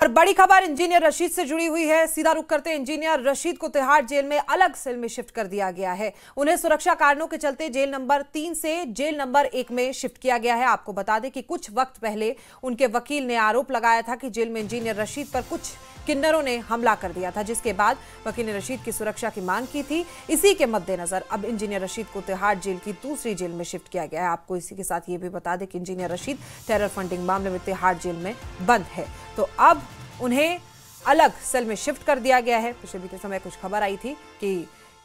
और बड़ी खबर इंजीनियर रशीद से जुड़ी हुई है। सीधा रुख करते इंजीनियर रशीद को तिहाड़ जेल में अलग सेल में शिफ्ट कर दिया गया है। उन्हें सुरक्षा कारणों के चलते जेल नंबर 3 से जेल नंबर 1 में शिफ्ट किया गया है। आपको बता दें कि कुछ वक्त पहले उनके वकील ने आरोप लगाया था कि जेल में इंजीनियर रशीद पर कुछ किन्नरों ने हमला कर दिया था, जिसके बाद वकील ने रशीद की सुरक्षा की मांग की थी। इसी के मद्देनजर अब इंजीनियर रशीद को तिहाड़ जेल की दूसरी जेल में शिफ्ट किया गया है। आपको इसी के साथ ये भी बता दें कि इंजीनियर रशीद टेरर फंडिंग मामले में तिहाड़ जेल में बंद है, तो अब उन्हें अलग सेल में शिफ्ट कर दिया गया है। पिछले बीते समय कुछ खबर आई थी कि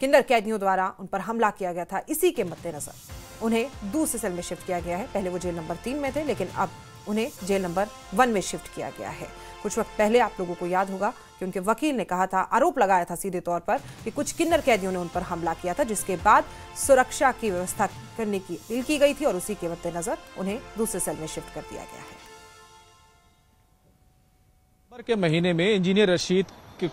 किन्नर कैदियों द्वारा उन पर हमला किया गया था। इसी के मद्देनजर उन्हें दूसरे सेल में शिफ्ट किया गया है। पहले वो जेल नंबर 3 में थे, लेकिन अब उन्हें जेल नंबर 1 में शिफ्ट किया गया है। कुछ वक्त पहले आप लोगों को याद होगा कि उनके वकील ने कहा था, आरोप लगाया था सीधे तौर पर कि कुछ किन्नर कैदियों ने उन पर हमला किया था, जिसके बाद सुरक्षा की व्यवस्था करने की अपील की गई थी और उसी के मद्देनजर उन्हें दूसरे सेल में शिफ्ट कर दिया गया है। दिसंबर के महीने में इंजीनियर रशीद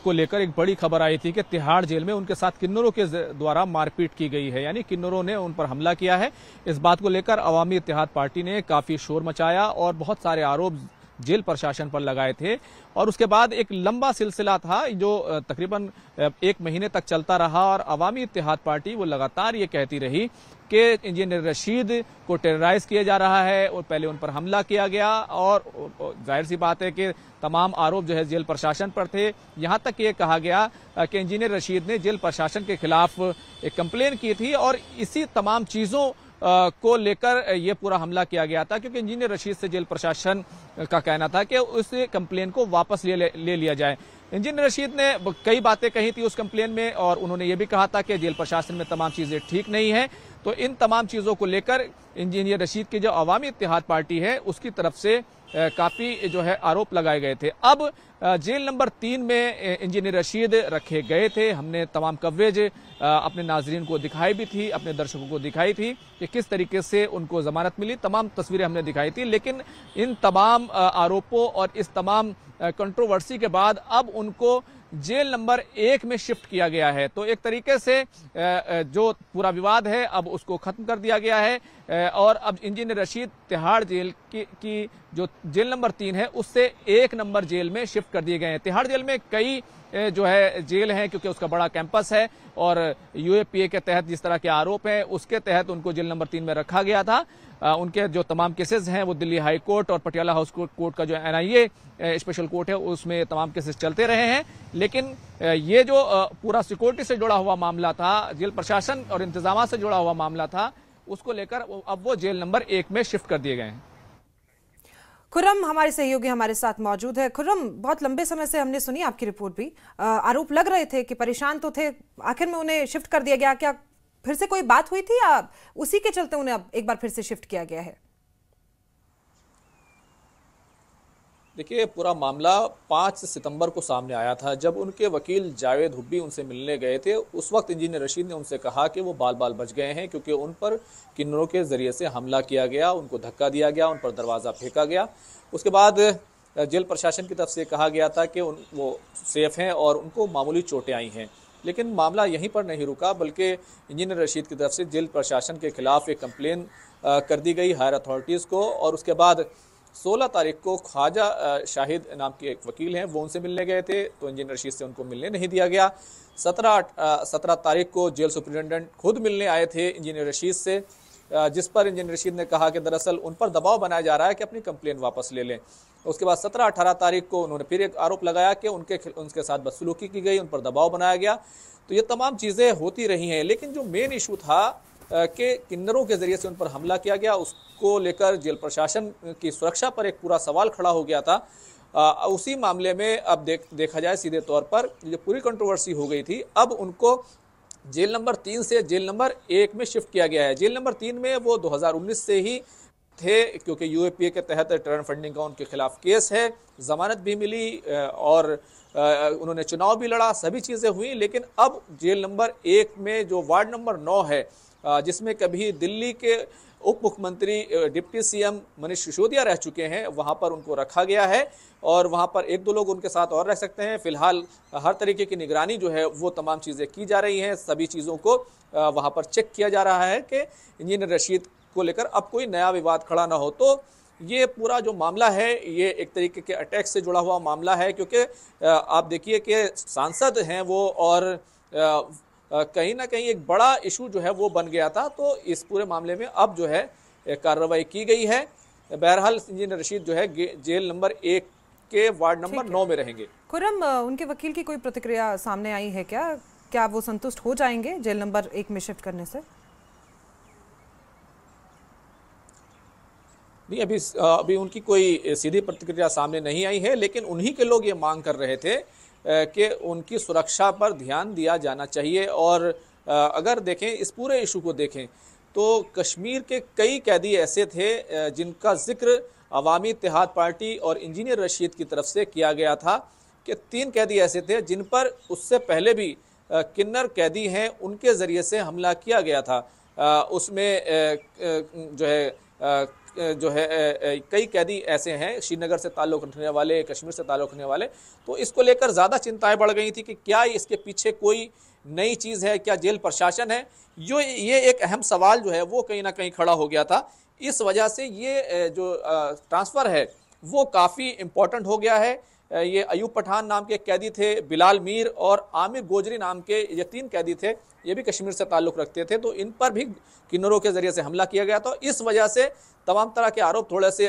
को लेकर एक बड़ी खबर आई थी कि तिहाड़ जेल में उनके साथ किन्नरों के द्वारा मारपीट की गई है, यानी किन्नरों ने उन पर हमला किया है। इस बात को लेकर अवामी इत्तेहाद पार्टी ने काफी शोर मचाया और बहुत सारे आरोप जेल प्रशासन पर लगाए थे। और उसके बाद एक लंबा सिलसिला था जो तकरीबन 1 महीने तक चलता रहा और अवामी इत्तेहाद पार्टी वो लगातार ये कहती रही कि इंजीनियर रशीद को टेरराइज किया जा रहा है और पहले उन पर हमला किया गया। और जाहिर सी बात है कि तमाम आरोप जो है जेल प्रशासन पर थे। यहां तक ये कहा गया कि इंजीनियर रशीद ने जेल प्रशासन के खिलाफ एक कंप्लेन की थी और इसी तमाम चीजों को लेकर ये पूरा हमला किया गया था, क्योंकि इंजीनियर रशीद से जेल प्रशासन का कहना था कि उस कंप्लेन को वापस ले लिया जाए। इंजीनियर रशीद ने कई बातें कही थी उस कंप्लेन में और उन्होंने ये भी कहा था कि जेल प्रशासन में तमाम चीजें ठीक नहीं है। तो इन तमाम चीजों को लेकर इंजीनियर रशीद की जो अवामी इत्तेहाद पार्टी है उसकी तरफ से काफी जो है आरोप लगाए गए थे। अब जेल नंबर 3 में इंजीनियर रशीद रखे गए थे। हमने तमाम कवरेज अपने नाजरीन को दिखाई भी थी, अपने दर्शकों को दिखाई थी कि किस तरीके से उनको जमानत मिली। तमाम तस्वीरें हमने दिखाई थी, लेकिन इन तमाम आरोपों और इस तमाम कंट्रोवर्सी के बाद अब उनको जेल नंबर 1 में शिफ्ट किया गया है। तो एक तरीके से जो पूरा विवाद है अब उसको खत्म कर दिया गया है और अब इंजीनियर रशीद तिहाड़ जेल की जो जेल नंबर 3 है उससे 1 नंबर जेल में शिफ्ट कर दिए गए हैं। तिहाड़ जेल में कई जो है जेल हैं, क्योंकि उसका बड़ा कैंपस है और यूएपीए के तहत जिस तरह के आरोप हैं उसके तहत उनको जेल नंबर 3 में रखा गया था। उनके जो तमाम केसेस हैं वो दिल्ली हाई कोर्ट और पटियाला हाउस कोर्ट का जो एनआईए स्पेशल कोर्ट है उसमें तमाम केसेस चलते रहे हैं। लेकिन ये जो पूरा सिक्योरिटी से जुड़ा हुआ मामला था, जेल प्रशासन और इंतजाम से जुड़ा हुआ मामला था, उसको लेकर अब वो जेल नंबर 1 में शिफ्ट कर दिए गए हैं। खुर्रम हमारे सहयोगी हमारे साथ मौजूद है। खुर्रम, बहुत लंबे समय से हमने सुनी आपकी रिपोर्ट भी, आरोप लग रहे थे कि परेशान तो थे, आखिर में उन्हें शिफ्ट कर दिया गया। क्या फिर से कोई बात हुई थी या उसी के चलते उन्हें अब एक बार फिर से शिफ्ट किया गया है? देखिए, पूरा मामला 5 सितंबर को सामने आया था जब उनके वकील जावेद हुब्बी उनसे मिलने गए थे। उस वक्त इंजीनियर रशीद ने उनसे कहा कि वो बाल बाल बच गए हैं, क्योंकि उन पर किन्नरों के जरिए से हमला किया गया, उनको धक्का दिया गया, उन पर दरवाज़ा फेंका गया। उसके बाद जेल प्रशासन की तरफ से कहा गया था कि वो सेफ हैं और उनको मामूली चोटें आई हैं। लेकिन मामला यहीं पर नहीं रुका, बल्कि इंजीनियर रशीद की तरफ से जेल प्रशासन के खिलाफ एक कंप्लेन कर दी गई हायर अथॉरिटीज़ को। और उसके बाद 16 तारीख को ख्वाजा शाहिद नाम के एक वकील हैं, वो उनसे मिलने गए थे, तो इंजीनियर रशीद से उनको मिलने नहीं दिया गया। 17 तारीख को जेल सुपरिटेंडेंट खुद मिलने आए थे इंजीनियर रशीद से, जिस पर इंजीनियर रशीद ने कहा कि दरअसल उन पर दबाव बनाया जा रहा है कि अपनी कंप्लेन वापस ले लें। उसके बाद 17-18 तारीख को उन्होंने फिर एक आरोप लगाया कि उनके साथ बदसलूकी की गई, उन पर दबाव बनाया गया। तो ये तमाम चीज़ें होती रही हैं, लेकिन जो मेन इशू था कि किन्नरों के जरिए से उन पर हमला किया गया, उसको लेकर जेल प्रशासन की सुरक्षा पर एक पूरा सवाल खड़ा हो गया था। उसी मामले में अब देखा जाए सीधे तौर पर जो पूरी कंट्रोवर्सी हो गई थी, अब उनको जेल नंबर 3 से जेल नंबर 1 में शिफ्ट किया गया है। जेल नंबर 3 में वो 2019 से ही थे, क्योंकि यूएपीए के तहत टेरर फंडिंग का उनके खिलाफ केस है, जमानत भी मिली और उन्होंने चुनाव भी लड़ा, सभी चीज़ें हुई। लेकिन अब जेल नंबर 1 में जो वार्ड नंबर 9 है, जिसमें कभी दिल्ली के उप मुख्यमंत्री डिप्टी सीएम मनीष सिसोदिया रह चुके हैं, वहां पर उनको रखा गया है और वहां पर 1-2 लोग उनके साथ और रह सकते हैं। फिलहाल हर तरीके की निगरानी जो है वो तमाम चीज़ें की जा रही हैं, सभी चीज़ों को वहां पर चेक किया जा रहा है कि इंजीनियर रशीद को लेकर अब कोई नया विवाद खड़ा ना हो। तो ये पूरा जो मामला है ये एक तरीके के अटैक से जुड़ा हुआ मामला है, क्योंकि आप देखिए कि सांसद हैं वो, और कहीं ना कहीं एक बड़ा इशू जो है वो बन गया था। तो इस पूरे मामले में अब जो है कार्रवाई की गई है। बहरहाल इंजीनियर रशीद जो है जेल नंबर 1 के वार्ड नंबर 9 में रहेंगे। खुर्रम, उनके वकील की कोई प्रतिक्रिया सामने आई है क्या? क्या वो संतुष्ट हो जाएंगे जेल नंबर 1 में शिफ्ट करने से? नहीं, अभी उनकी कोई सीधी प्रतिक्रिया सामने नहीं आई है, लेकिन उन्हीं के लोग ये मांग कर रहे थे कि उनकी सुरक्षा पर ध्यान दिया जाना चाहिए। और अगर देखें, इस पूरे इशू को देखें तो कश्मीर के कई कैदी ऐसे थे जिनका जिक्र अवामी इत्तेहाद पार्टी और इंजीनियर रशीद की तरफ से किया गया था कि 3 कैदी ऐसे थे जिन पर उससे पहले भी किन्नर कैदी हैं, उनके ज़रिए से हमला किया गया था। उसमें जो है कई कैदी ऐसे हैं श्रीनगर से ताल्लुक़ रखने वाले, कश्मीर से ताल्लुक़ रखने वाले। तो इसको लेकर ज़्यादा चिंताएं बढ़ गई थी कि क्या इसके पीछे कोई नई चीज़ है, क्या जेल प्रशासन है? ये एक अहम सवाल जो है वो कहीं ना कहीं खड़ा हो गया था। इस वजह से ये जो ट्रांसफ़र है वो काफ़ी इम्पोर्टेंट हो गया है। ये अयूब पठान नाम के कैदी थे, बिलाल मीर और आमिर गोजरी नाम के ये 3 कैदी थे, ये भी कश्मीर से ताल्लुक़ रखते थे। तो इन पर भी किन्नरों के ज़रिए से हमला किया गया। तो इस वजह से तमाम तरह के आरोप थोड़े से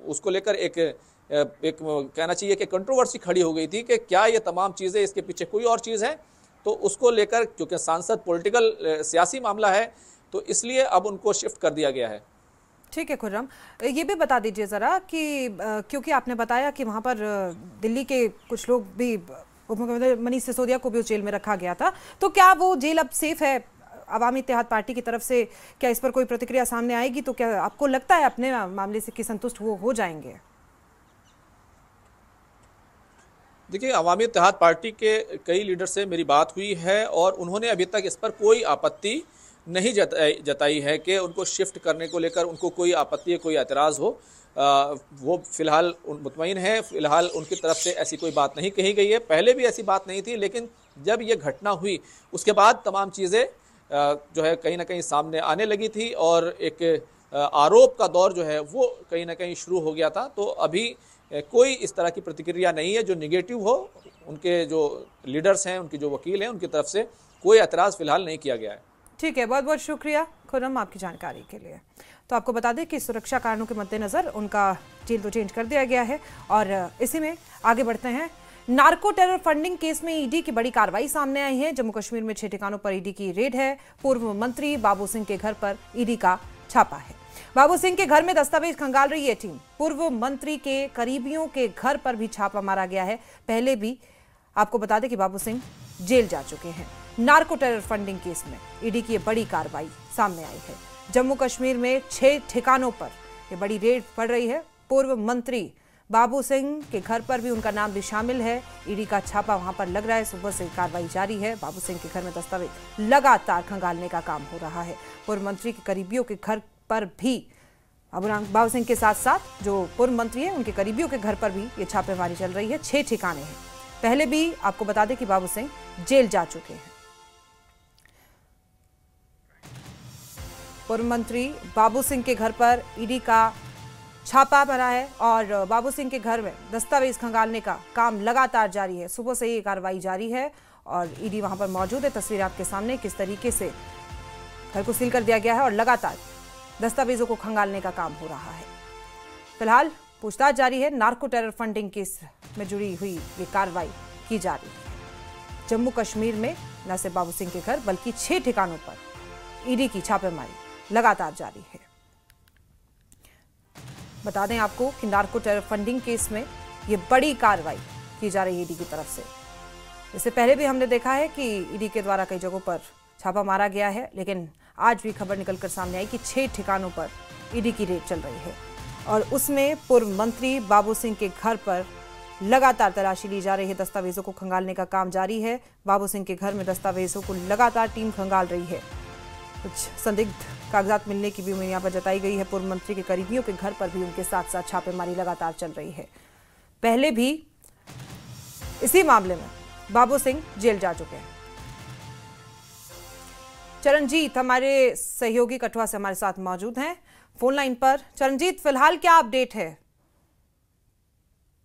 उसको लेकर एक कहना चाहिए कि कंट्रोवर्सी खड़ी हो गई थी कि क्या ये तमाम चीज़ें, इसके पीछे कोई और चीज़ है। तो उसको लेकर, क्योंकि सांसद पॉलिटिकल सियासी मामला है, तो इसलिए अब उनको शिफ्ट कर दिया गया है। ठीक है खुर्रम, ये भी बता दीजिए ज़रा कि क्योंकि आपने बताया कि वहाँ पर दिल्ली के कुछ लोग भी, उप मुख्यमंत्री मनीष सिसोदिया को भी उस जेल में रखा गया था, तो क्या वो जेल अब सेफ है अवामी इत्तेहाद पार्टी की तरफ से? क्या इस पर कोई प्रतिक्रिया सामने आएगी? तो क्या आपको लगता है अपने मामले से कि संतुष्ट वो हो जाएंगे? देखिए, अवामी इत्तेहाद पार्टी के कई लीडर से मेरी बात हुई है और उन्होंने अभी तक इस पर कोई आपत्ति नहीं जताई है कि उनको शिफ्ट करने को लेकर उनको कोई आपत्ति, कोई एतराज़ हो। वो फ़िलहाल मुतमईन है, फ़िलहाल उनकी तरफ से ऐसी कोई बात नहीं कही गई है। पहले भी ऐसी बात नहीं थी, लेकिन जब ये घटना हुई उसके बाद तमाम चीज़ें जो है कहीं ना कहीं सामने आने लगी थी और एक आरोप का दौर जो है वो कहीं ना कहीं शुरू हो गया था। तो अभी कोई इस तरह की प्रतिक्रिया नहीं है जो निगेटिव हो। उनके जो लीडर्स हैं, उनके जो वकील हैं, उनकी तरफ से कोई एतराज़ फ़िलहाल नहीं किया गया है। ठीक है, बहुत बहुत शुक्रिया खुर्रम आपकी जानकारी के लिए। तो आपको बता दें कि सुरक्षा कारणों के मद्देनज़र उनका जेल तो चेंज कर दिया गया है। और इसी में आगे बढ़ते हैं। नार्को टेरर फंडिंग केस में ईडी की बड़ी कार्रवाई सामने आई है। जम्मू कश्मीर में 6 ठिकानों पर ईडी की रेड है। पूर्व मंत्री बाबू सिंह के घर पर ईडी का छापा है। बाबू सिंह के घर में दस्तावेज खंगाल रही है टीम। पूर्व मंत्री के करीबियों के घर पर भी छापा मारा गया है। पहले भी आपको बता दें कि बाबू सिंह जेल जा चुके हैं। नार्को टेरर फंडिंग केस में ईडी की बड़ी कार्रवाई सामने आई है। जम्मू कश्मीर में 6 ठिकानों पर ये बड़ी रेड पड़ रही है। पूर्व मंत्री बाबू सिंह के घर पर भी उनका नाम भी शामिल है। ईडी का छापा वहां पर लग रहा है। सुबह से कार्रवाई जारी है। बाबू सिंह के घर में दस्तावेज लगातार खंगालने का काम हो रहा है। पूर्व मंत्री के करीबियों के घर पर भी, अब बाबू सिंह के साथ साथ जो पूर्व मंत्री हैं उनके करीबियों के घर पर भी ये छापेमारी चल रही है। 6 ठिकाने हैं। पहले भी आपको बता दें कि बाबू सिंह जेल जा चुके हैं। पूर्व मंत्री बाबू सिंह के घर पर ईडी का छापा भरा है और बाबू सिंह के घर में दस्तावेज खंगालने का काम लगातार जारी है। सुबह से ये कार्रवाई जारी है और ईडी वहां पर मौजूद है। तस्वीर आपके सामने किस तरीके से घर को सील कर दिया गया है और लगातार दस्तावेजों को खंगालने का काम हो रहा है। फिलहाल पूछताछ जारी है। नार्को टेरर फंडिंग केस में जुड़ी हुई ये कार्रवाई की जा रही है। जम्मू कश्मीर में न सिर्फ बाबू सिंह के घर बल्कि 6 ठिकानों पर ईडी की छापेमारी लगातार जारी है। बता दें आपको कि नार्को टेरर फंडिंग केस में ये बड़ी कार्रवाई की जा रही है ईडी की तरफ से। इससे पहले भी हमने देखा है कि ईडी के द्वारा कई जगहों पर छापा मारा गया है, लेकिन आज भी खबर निकलकर सामने आई कि 6 ठिकानों पर ईडी की रेड चल रही है और उसमें पूर्व मंत्री बाबू सिंह के घर पर लगातार तलाशी ली जा रही है। दस्तावेजों को खंगालने का काम जारी है। बाबू सिंह के घर में दस्तावेजों को लगातार टीम खंगाल रही है। कुछ संदिग्ध कागजात मिलने की भी उम्मीद यहाँ पर जताई गई है। पूर्व मंत्री के करीबियों के घर पर भी उनके साथ साथ छापेमारी लगातार चल रही है। पहले भी इसी मामले में बाबू सिंह जेल जा चुके हैं। चरणजीत हमारे सहयोगी कठुआ से हमारे साथ मौजूद हैं। फोन लाइन पर चरणजीत, फिलहाल क्या अपडेट है?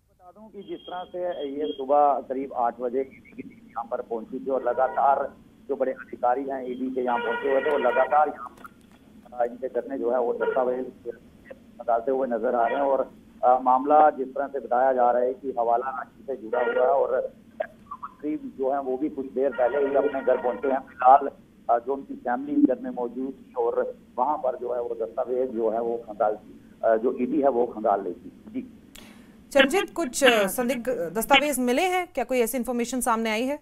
बता दूं कि जिस तरह से ये सुबह करीब 8 बजे ईडी की टीम यहाँ पर पहुंची थी और लगातार जो बड़े अधिकारी हैं ईडी के यहाँ पहुंचे हुए थे वो लगातार यहाँ पर इनके करने जो है वो दस्तावेज निकालते हुए नजर आ रहे हैं। और मामला जिस तरह से बताया जा रहा है कि हवाला राशि से जुड़ा हुआ है और मंत्री जो है वो भी कुछ देर पहले ही अपने घर पहुंचे हैं। फिलहाल जो उनकी फैमिली घर में मौजूद थी और वहां पर जो है वो दस्तावेज जो है वो खंगाल जो ईडी है वो खंगाल रही थी। जी चरणजीत, कुछ संदिग्ध दस्तावेज मिले हैं क्या? कोई ऐसी इंफॉर्मेशन सामने आई है?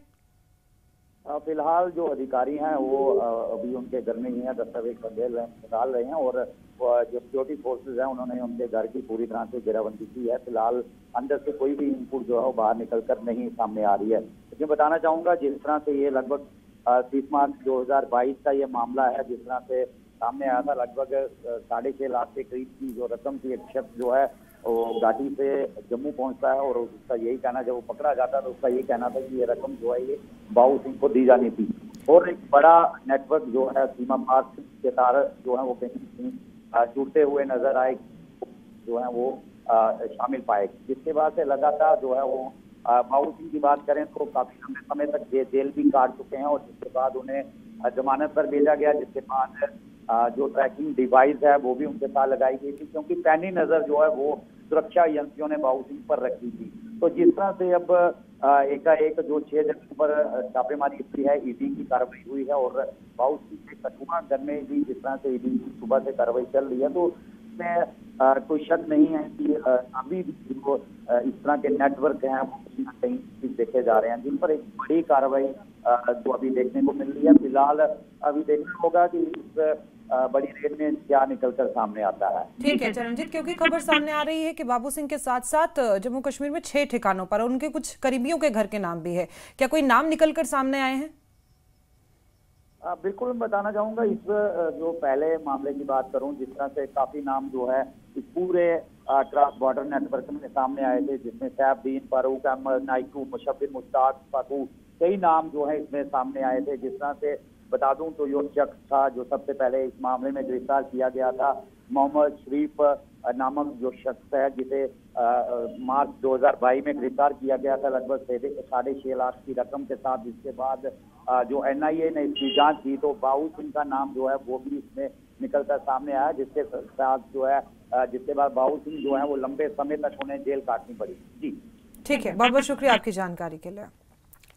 फिलहाल जो अधिकारी हैं वो अभी उनके घर में ही हैं, दस्तावेज खंगाल रहे हैं और जो सिक्योरिटी फोर्सेज हैं उन्होंने उनके घर की पूरी तरह से घेराबंदी की है। फिलहाल अंदर से कोई भी इनपुट जो है वो बाहर निकलकर नहीं सामने आ रही है। लेकिन बताना चाहूंगा जिस तरह से ये लगभग 30 मार्च 2022 का ये मामला है, जिस तरह से सामने आया था लगभग 6.5 लाख के करीब की जो रकम थी। एक शख्स जो है वो घाटी से जम्मू पहुंचता है और उसका यही कहना, जब वो पकड़ा जाता है तो उसका यही कहना था कि ये रकम जो है ये बाबू सिंह को दी जानी थी। और एक बड़ा नेटवर्क जो है सीमा पार के तार जो है वो कहीं जुड़ते हुए नजर आए, जो है वो शामिल पाए, जिसके बाद से लगातार जो है वो बाबू सिंह की बात करें तो काफी लंबे समय तक जेल भी काट चुके हैं और जिसके बाद उन्हें जमानत पर भेजा गया, जिसके बाद जो ट्रैकिंग डिवाइस है वो भी उनके साथ लगाई गई थी, क्योंकि पैनी नजर जो है वो सुरक्षा एजेंसियों ने बाबू सिंह पर रखी थी। तो जिस तरह से अब एकाएक जो 6 जगहों पर छापेमारी हुई है, ईडी की कार्रवाई हुई है और बाबू सिंह के कठुआ घर में भी जिस तरह से ईडी की सुबह से कार्रवाई चल रही है, तो इसमें कोई शक नहीं है कि अभी भी जो इस तरह के नेटवर्क हैं वो कहीं ना कहीं देखे जा रहे हैं, जिन पर एक बड़ी कार्रवाई जो अभी देखने को मिल रही है। फिलहाल अभी देखना होगा कि इस बड़ी रेड में क्या निकलकर सामने आता है। ठीक है चरणजीत, क्योंकि खबर सामने आ रही है कि बाबू सिंह के साथ साथ जम्मू कश्मीर में 6 ठिकानों पर उनके कुछ करीबियों के घर के नाम भी है, क्या कोई नाम निकलकर सामने आए हैं? बिल्कुल बताना चाहूंगा, इस जो पहले मामले की बात करूं, जिस तरह से काफी नाम जो है इस पूरे क्रॉस बॉर्डर नेटवर्क में सामने आए थे, जिसमें सैफुद्दीन, फारूक अहमद, नाइकू, मुशब्बिर, मुश्ताक, फाकू, कई नाम जो है इसमें सामने आए थे। जिस तरह से बता दूं तो जो शख्स था जो सबसे पहले इस मामले में गिरफ्तार किया गया था, मोहम्मद शरीफ नामक जो शख्स है, जिसे मार्च 2022 में गिरफ्तार किया गया था लगभग 6.5 लाख की रकम के साथ। जिसके बाद जो NIA ने इसकी जांच की तो बाबू सिंह का नाम जो है वो भी इसमें निकलकर सामने आया, जिसके साथ जो है जिसके बाद बाबू सिंह जो है वो लंबे समय तक उन्हें जेल काटनी पड़ी। जी ठीक है, बहुत बहुत शुक्रिया आपकी जानकारी के लिए।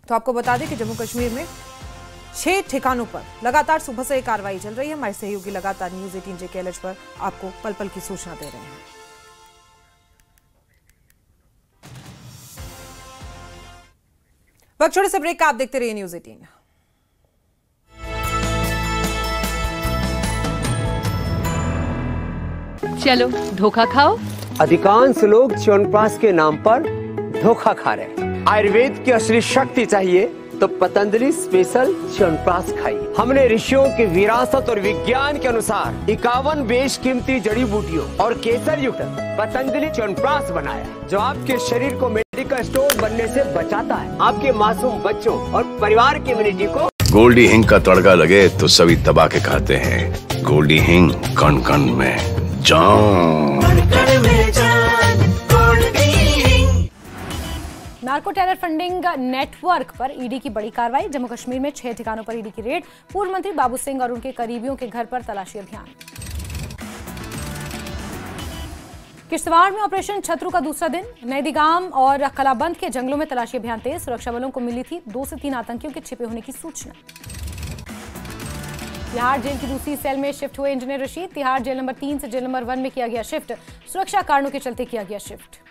तो आपको बता दें कि जम्मू कश्मीर में 6 ठिकानों पर लगातार सुबह से कार्रवाई चल रही है। हमारे सहयोगी लगातार न्यूज़ 18 JK अलर्ट पर आपको पल पल की सूचना दे रहे हैं। वक्त छोटे से ब्रेक का, आप देखते रहिए न्यूज़ 18। चलो धोखा खाओ। अधिकांश लोग च्यवनप्राश के नाम पर धोखा खा रहे हैं। आयुर्वेद की असली शक्ति चाहिए तो पतंजलि स्पेशल च्यवनप्राश खाइए। हमने ऋषियों की विरासत और विज्ञान के अनुसार 51 बेशकीमती जड़ी बूटियों और केसर युक्त पतंजलि च्यवनप्राश बनाया, जो आपके शरीर को मेडिकल स्टोर बनने से बचाता है, आपके मासूम बच्चों और परिवार की इम्यूनिटी को। गोल्डी हिंग का तड़का लगे तो सभी दबा के खाते हैं। गोल्डी हिंग, कण कण में जान। नार्को टेरर फंडिंग नेटवर्क पर ईडी की बड़ी कार्रवाई। जम्मू कश्मीर में 6 ठिकानों पर ईडी की रेड। पूर्व मंत्री बाबू सिंह और उनके करीबियों के घर पर तलाशी अभियान। किश्तवाड़ में ऑपरेशन छतरू का दूसरा दिन। नैदीगाम और कलाबंद के जंगलों में तलाशी अभियान तेज। सुरक्षा बलों को मिली थी 2 से 3 आतंकियों के छिपे होने की सूचना। तिहाड़ जेल की दूसरी सेल में शिफ्ट हुए engineer Rashid. Tihar jail number 3 से जेल नंबर 1 में किया गया शिफ्ट। सुरक्षा कारणों के चलते किया गया शिफ्ट।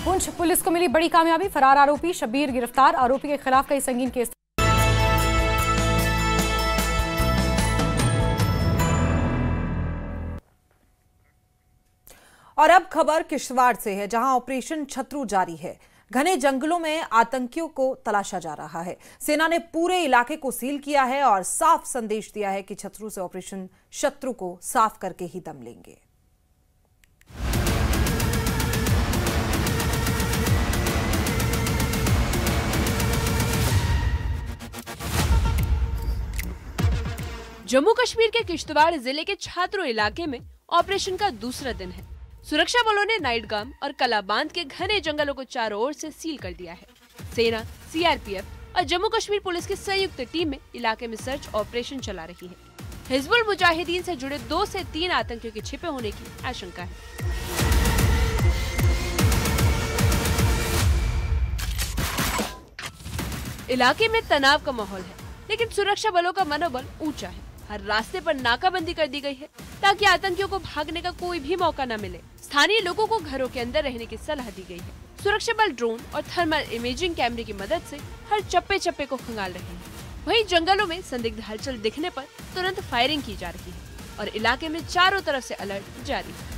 पुंछ पुलिस को मिली बड़ी कामयाबी। फरार आरोपी शब्बीर गिरफ्तार। आरोपी के खिलाफ कई संगीन केस। और अब खबर किश्तवाड़ से है, जहां ऑपरेशन छतरू जारी है। घने जंगलों में आतंकियों को तलाशा जा रहा है। सेना ने पूरे इलाके को सील किया है और साफ संदेश दिया है कि छतरू से ऑपरेशन शत्रु को साफ करके ही दम लेंगे। जम्मू कश्मीर के किश्तवाड़ जिले के छात्रों इलाके में ऑपरेशन का दूसरा दिन है। सुरक्षा बलों ने नाइटगाम और कलाबांध के घने जंगलों को चारों ओर से सील कर दिया है। सेना, सीआरपीएफ और जम्मू कश्मीर पुलिस की संयुक्त टीम में इलाके में सर्च ऑपरेशन चला रही है। हिजबुल मुजाहिदीन से जुड़े 2 से 3 आतंकियों के छिपे होने की आशंका है। इलाके में तनाव का माहौल है, लेकिन सुरक्षा बलों का मनोबल ऊंचा है। हर रास्ते पर नाकाबंदी कर दी गई है ताकि आतंकियों को भागने का कोई भी मौका न मिले। स्थानीय लोगों को घरों के अंदर रहने की सलाह दी गई है। सुरक्षा बल ड्रोन और थर्मल इमेजिंग कैमरे की मदद से हर चप्पे चप्पे को खंगाल रहे हैं। वहीं जंगलों में संदिग्ध हलचल दिखने पर तुरंत फायरिंग की जा रही है और इलाके में चारों तरफ से अलर्ट जारी है।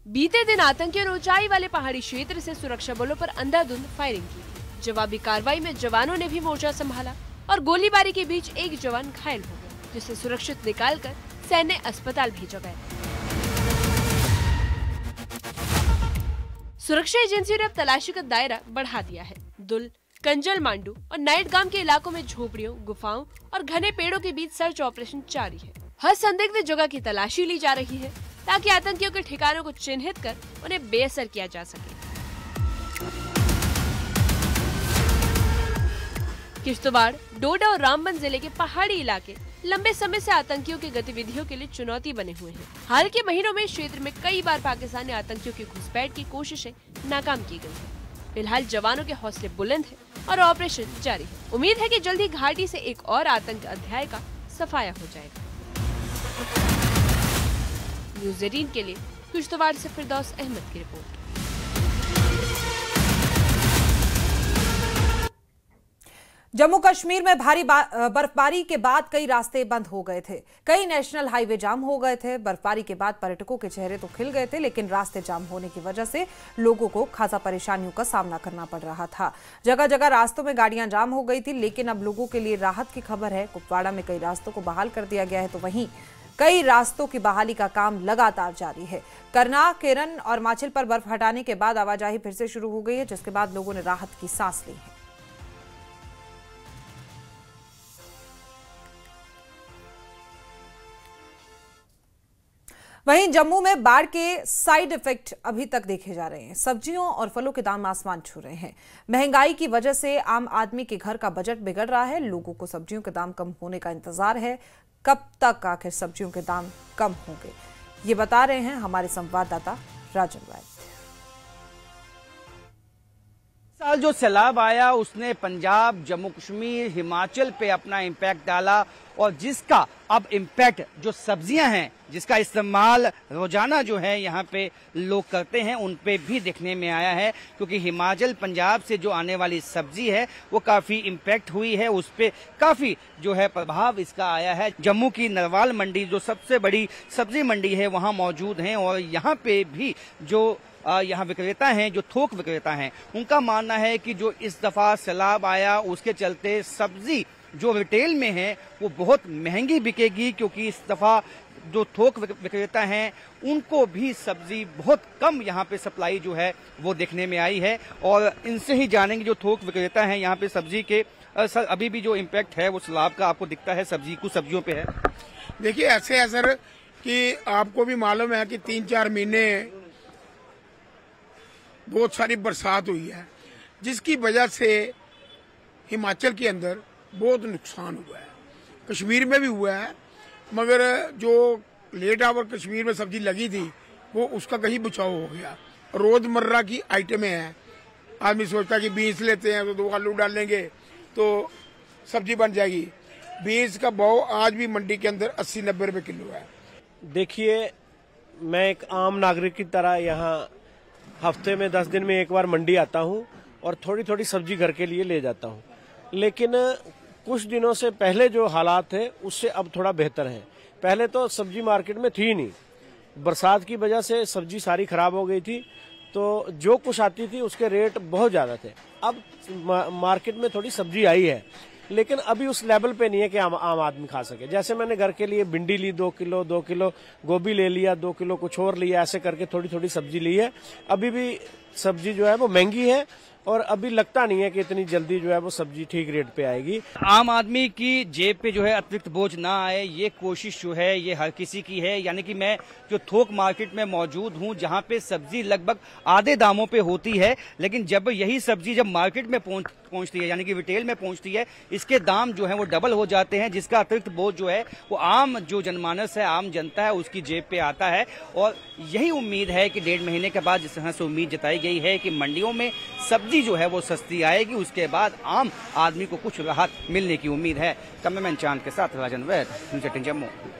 बीते दिन आतंकियों ने ऊंचाई वाले पहाड़ी क्षेत्र से सुरक्षा बलों पर अंधाधुंध फायरिंग की। जवाबी कार्रवाई में जवानों ने भी मोर्चा संभाला और गोलीबारी के बीच एक जवान घायल हो गया, जिसे सुरक्षित निकालकर सैन्य अस्पताल भेजा गया। सुरक्षा एजेंसियों ने अब तलाशी का दायरा बढ़ा दिया है। दुल, कंजल मांडू और नाइटगाम के इलाकों में झोपड़ियों, गुफाओं और घने पेड़ों के बीच सर्च ऑपरेशन जारी है। हर संदिग्ध जगह की तलाशी ली जा रही है ताकि आतंकियों के ठिकानों को चिन्हित कर उन्हें बेअसर किया जा सके। किश्तवाड़, डोडा और रामबन जिले के पहाड़ी इलाके लंबे समय से आतंकियों की गतिविधियों के लिए चुनौती बने हुए हैं। हाल के महीनों में क्षेत्र में कई बार पाकिस्तानी आतंकियों की घुसपैठ की कोशिशें नाकाम की गई है। फिलहाल जवानों के हौसले बुलंद हैं और ऑपरेशन जारी है। उम्मीद है कि जल्द ही घाटी से एक और आतंक अध्याय का सफाया हो जाएगा। न्यूज़ 18 के लिए किश्तवाड़ से फिरदौस अहमद की रिपोर्ट। जम्मू कश्मीर में भारी बर्फबारी के बाद कई रास्ते बंद हो गए थे। कई नेशनल हाईवे जाम हो गए थे। बर्फबारी के बाद पर्यटकों के चेहरे तो खिल गए थे, लेकिन रास्ते जाम होने की वजह से लोगों को खासा परेशानियों का सामना करना पड़ रहा था। जगह जगह रास्तों में गाड़ियां जाम हो गई थी, लेकिन अब लोगों के लिए राहत की खबर है। कुपवाड़ा में कई रास्तों को बहाल कर दिया गया है, तो वहीं कई रास्तों की बहाली का काम लगातार जारी है। करना, केरन और माचिल पर बर्फ हटाने के बाद आवाजाही फिर से शुरू हो गई है, जिसके बाद लोगों ने राहत की सांस ली है। वहीं जम्मू में बाढ़ के साइड इफेक्ट अभी तक देखे जा रहे हैं। सब्जियों और फलों के दाम आसमान छू रहे हैं। महंगाई की वजह से आम आदमी के घर का बजट बिगड़ रहा है। लोगों को सब्जियों के दाम कम होने का इंतजार है। कब तक आखिर सब्जियों के दाम कम होंगे, ये बता रहे हैं हमारे संवाददाता राजन राय। साल जो सैलाब आया उसने पंजाब, जम्मू कश्मीर, हिमाचल पे अपना इम्पैक्ट डाला और जिसका अब इम्पैक्ट जो सब्जियां हैं, जिसका इस्तेमाल रोजाना जो है यहाँ पे लोग करते हैं, उन पे भी देखने में आया है। क्योंकि हिमाचल, पंजाब से जो आने वाली सब्जी है वो काफी इम्पैक्ट हुई है, उस पे काफी जो है प्रभाव इसका आया है। जम्मू की नरवाल मंडी जो सबसे बड़ी सब्जी मंडी है वहाँ मौजूद हैं और यहाँ पे भी जो यहाँ विक्रेता हैं, जो थोक विक्रेता हैं, उनका मानना है कि जो इस दफा सैलाब आया उसके चलते सब्जी जो रिटेल में है वो बहुत महंगी बिकेगी। क्योंकि इस दफा जो थोक विक्रेता हैं उनको भी सब्जी बहुत कम यहाँ पे सप्लाई जो है वो देखने में आई है। और इनसे ही जानेंगे जो थोक विक्रेता हैं यहाँ पे सब्जी के, सर अभी भी जो इम्पैक्ट है वो सैलाब का आपको दिखता है सब्जियों पे है? देखिए ऐसे है सर कि आपको भी मालूम है कि 3-4 महीने बहुत सारी बरसात हुई है, जिसकी वजह से हिमाचल के अंदर बहुत नुकसान हुआ है। कश्मीर में भी हुआ है, मगर जो लेट आवर कश्मीर में सब्जी लगी थी वो उसका कहीं बचाव हो गया। रोजमर्रा की आइटमें हैं, आदमी सोचता है कि बीन्स लेते हैं तो 2 आलू डालेंगे तो सब्जी बन जाएगी। बीन्स का भाव आज भी मंडी के अंदर 80-90 रुपए किलो है। देखिए, मैं एक आम नागरिक की तरह यहाँ हफ्ते में 10 दिन में एक बार मंडी आता हूँ और थोड़ी थोड़ी सब्जी घर के लिए ले जाता हूँ। लेकिन कुछ दिनों से पहले जो हालात थे उससे अब थोड़ा बेहतर है। पहले तो सब्जी मार्केट में थी नहीं, बरसात की वजह से सब्जी सारी खराब हो गई थी, तो जो कुछ आती थी उसके रेट बहुत ज़्यादा थे। अब मार्केट में थोड़ी सब्जी आई है, लेकिन अभी उस लेवल पे नहीं है कि आम आदमी खा सके। जैसे मैंने घर के लिए भिंडी ली 2 किलो, गोभी ले लिया 2 किलो, कुछ और लिया, ऐसे करके थोड़ी थोड़ी सब्जी ली है। अभी भी सब्जी जो है वो महंगी है और अभी लगता नहीं है कि इतनी जल्दी जो है वो सब्जी ठीक रेट पे आएगी। आम आदमी की जेब पे जो है अतिरिक्त बोझ ना आए, ये कोशिश जो है ये हर किसी की है। यानी कि मैं जो थोक मार्केट में मौजूद हूँ, जहाँ पे सब्जी लगभग आधे दामों पे होती है, लेकिन जब यही सब्जी जब मार्केट में पहुंचती है, यानी कि रिटेल में पहुंचती है, इसके दाम जो है वो डबल हो जाते हैं, जिसका अतिरिक्त बोझ जो है वो आम जो जनमानस है, आम जनता है, उसकी जेब पे आता है। और यही उम्मीद है कि 1.5 महीने के बाद जिस तरह से उम्मीद जताई गई है कि मंडियों में सब्जी जो है वो सस्ती आएगी, उसके बाद आम आदमी को कुछ राहत मिलने की उम्मीद है। कैमरामैन चांद के साथ राजन वैद, न्यूज़ 18 जम्मू।